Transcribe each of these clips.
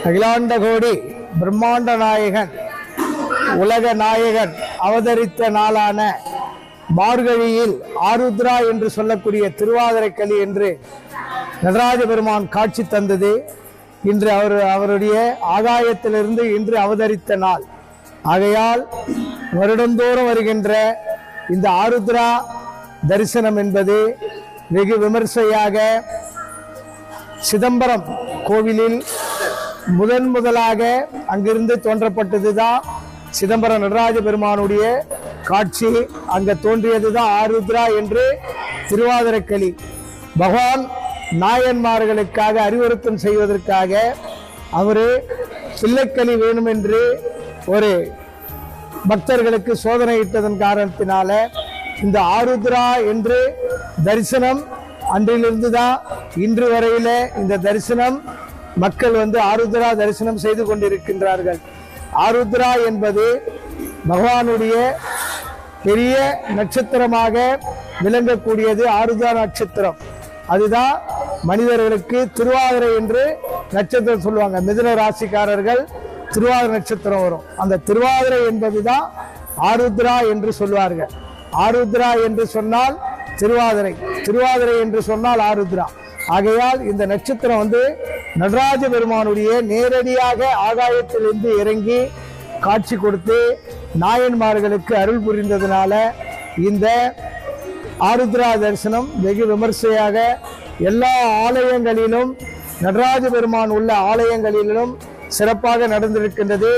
அகிலாண்ட கோடி பிரம்மாண்ட நாயகன் உலக நாயகன் அவதரித்த நாளான மார்கழியில் ஆருத்ரா என்று சொல்லக்கூடிய திருவாதிரைக்களி என்று நடராஜ பெருமான் காட்சி தந்தது. இன்று அவருடைய ஆகாயத்திலிருந்து இன்று அவதரித்த நாள் ஆகையால் வருடந்தோறும் வருகின்ற இந்த ஆருத்ரா தரிசனம் என்பது வெகு விமர்சையாக சிதம்பரம் கோவிலில் முதலாக அங்கிருந்து தோன்றப்பட்டதுதான் சிதம்பரம் நடராஜ பெருமானுடைய காட்சி. அங்க தோன்றியதுதான் ஆருத்ரா என்று திருவாதிரைக்களி. பகவான் நாயன்மார்களுக்காக அறிவுறுத்தம் செய்வதற்காக அவரு பிள்ளைக்களி வேணும் என்று ஒரு பக்தர்களுக்கு சோதனையிட்டதன் காரணத்தினால இந்த ஆருத்ரா என்று தரிசனம் அன்றிலிருந்து தான் இன்று வரையில இந்த தரிசனம் மக்கள் ஆருத்ரா தரிசனம் செய்து கொண்டிருக்கின்றார்கள். ஆருத்ரா என்பது பகவானுடைய பெரிய நட்சத்திரமாக விளங்கக்கூடியது. ஆருத்ரா நட்சத்திரம் அதுதான் மனிதர்களுக்கு திருவாதிரை என்று நட்சத்திரம் சொல்லுவாங்க. மிதுன ராசிக்காரர்கள் திருவாதிரை நட்சத்திரம் வரும். அந்த திருவாதிரை என்பதுதான் ஆருத்ரா என்று சொல்வார்கள். ஆருத்ரா என்று சொன்னால் திருவாதிரை, திருவாதிரை என்று சொன்னால் ஆருத்ரா. ஆகையால் இந்த நட்சத்திரம் நடராஜ பெருமானுடைய நேரடியாக ஆகாயத்திலிருந்து இறங்கி காட்சி கொடுத்து நாயன்மார்களுக்கு அருள் புரிந்ததுனால இந்த ஆருத்ரா தரிசனம் வெகு விமர்சையாக எல்லா ஆலயங்களிலும் நடராஜ பெருமான் உள்ள ஆலயங்களிலும் சிறப்பாக நடந்திருக்கின்றது.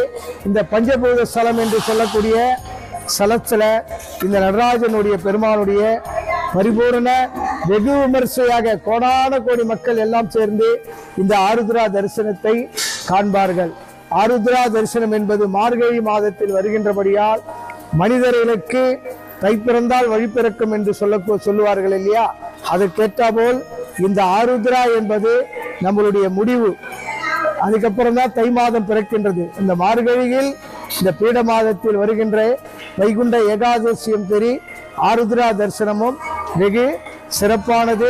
இந்த பஞ்சபூத ஸ்தலம் என்று சொல்லக்கூடிய ஸ்தலத்தில் இந்த நடராஜனுடைய பெருமானுடைய பரிபூர்ண வெகு விமர்சையாக கோடான கோடி மக்கள் எல்லாம் சேர்ந்து இந்த ஆருத்ரா தரிசனத்தை காண்பார்கள். ஆருத்ரா தரிசனம் என்பது மார்கழி மாதத்தில் வருகின்றபடியால் மனிதர்களுக்கு தை பிறந்தால் வழி பிறக்கும் என்று சொல்லுவார்கள் இல்லையா, அதற்கேற்றாபோல் இந்த ஆருத்ரா என்பது நம்மளுடைய முடிவு. அதுக்கப்புறம் தான் தை மாதம் பிறக்கின்றது. இந்த மார்கழியில் இந்த பீட மாதத்தில் வருகின்ற வைகுண்ட ஏகாதசியம் தெரி ஆருத்ரா தரிசனமும் வெகு சிறப்பானது.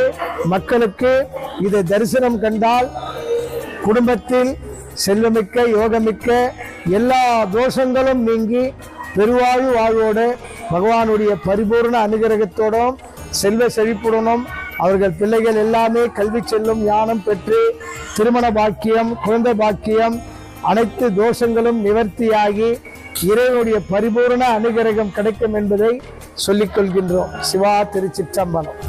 மக்களுக்கு இதை தரிசனம் கண்டால் குடும்பத்தில் செல்வமிக்க யோகமிக்க எல்லா தோஷங்களும் நீங்கி பெருவாழ்வு வாழ்வோடு பகவானுடைய பரிபூர்ண அனுகிரகத்தோடும் செல்வ செழிப்புடனும் அவர்கள் பிள்ளைகள் எல்லாமே கல்வி செல்லும் ஞானம் பெற்று திருமண பாக்கியம், குழந்தை பாக்கியம், அனைத்து தோஷங்களும் நிவர்த்தியாகி இறைவனுடைய பரிபூர்ண அனுகிரகம் கிடைக்கும் என்பதை சொல்லிக் கொள்கின்றோம். சிவா திருச்சிற்றம்பலம்.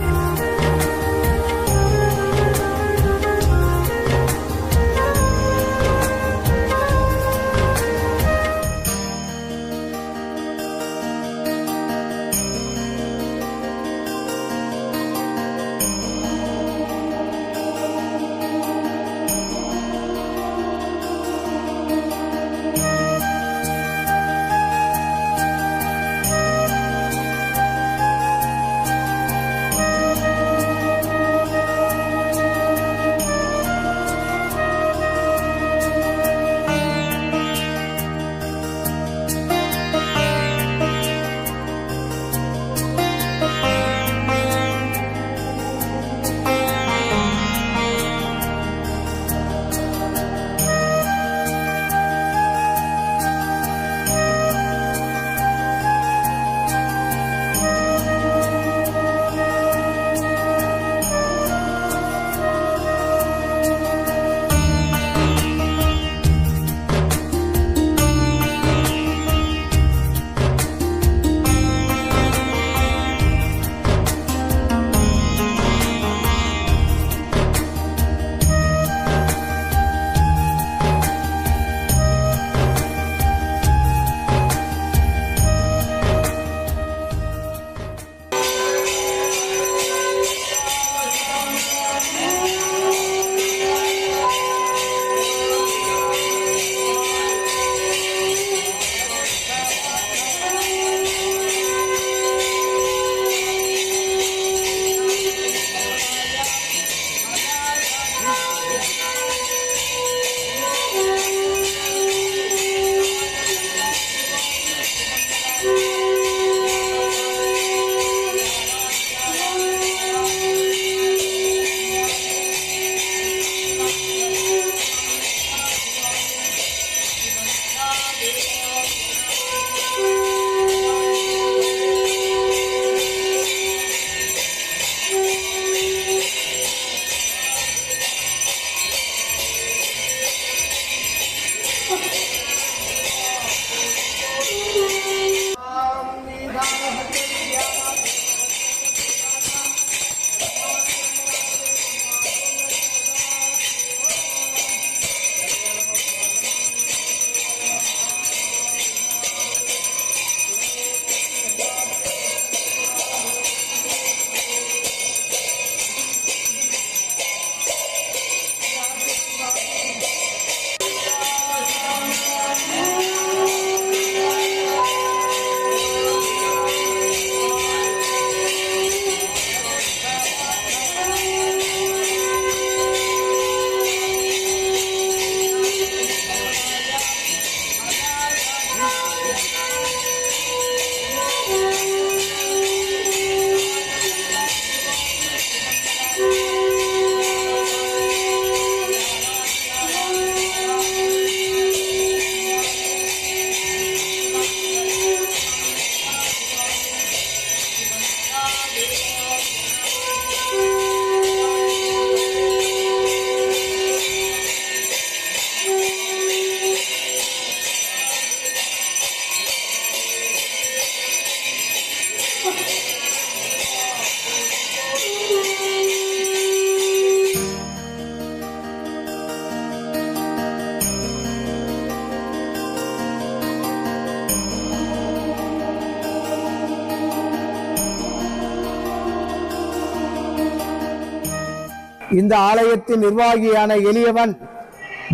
இந்த ஆலயத்தின் நிர்வாகியான எளியவன்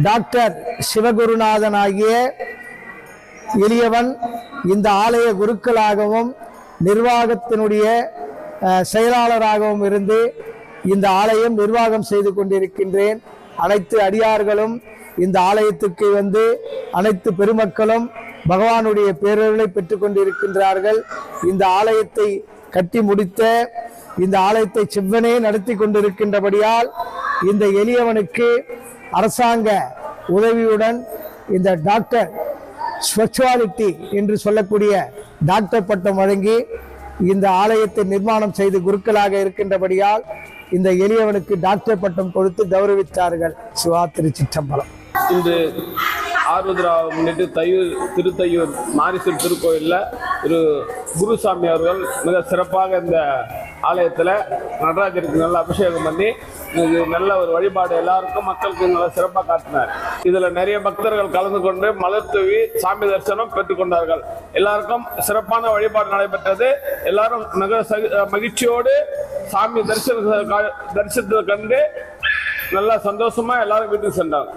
டாக்டர் சிவகுருநாதன் ஆகிய எளியவன் இந்த ஆலய குருக்களாகவும் நிர்வாகத்தினுடைய செயலாளராகவும் இருந்து இந்த ஆலயம் நிர்வாகம் செய்து கொண்டிருக்கின்றேன். அனைத்து அடியார்களும் இந்த ஆலயத்துக்கு வந்து அனைத்து பெருமக்களும் பகவானுடைய பேரருளை பெற்றுக் கொண்டிருக்கின்றார்கள். இந்த ஆலயத்தை கட்டி முடித்த இந்த ஆலயத்தை செவ்வனே நடத்தி கொண்டிருக்கின்றபடியால் இந்த எளியவனுக்கு அரசாங்க உதவியுடன் இந்த டாக்டர் ஸ்பெஷாலிட்டி என்று சொல்லக்கூடிய டாக்டர் பட்டம் வழங்கி இந்த ஆலயத்தை நிர்மாணம் செய்து குருக்களாக இருக்கின்றபடியால் இந்த எளியவனுக்கு டாக்டர் பட்டம் கொடுத்து கௌரவித்தார்கள். சிவா திருச்சிற்றம்பலம். இன்று ஆருத்ரா முன்னிட்டு திருத்தையூர் மாரிசூர் திருக்கோயிலில் திரு குருசாமி அவர்கள் மிக சிறப்பாக இந்த ஆலயத்தில் நடராஜருக்கு நல்ல அபிஷேகம் பண்ணி நல்ல ஒரு வழிபாடு எல்லாருக்கும் மக்களுக்கு நல்ல சிறப்பாக காட்டினார். இதில் நிறைய பக்தர்கள் கலந்து கொண்டு மலர் தூவி சாமி தரிசனம் பெற்றுக்கொண்டார்கள். எல்லாருக்கும் சிறப்பான வழிபாடு நடைபெற்றது. எல்லாரும் மிக மகிழ்ச்சியோடு சாமி தரிசனத்தை கண்டு நல்லா சந்தோஷமா எல்லாரும் வீட்டுக்கு சென்றாங்க.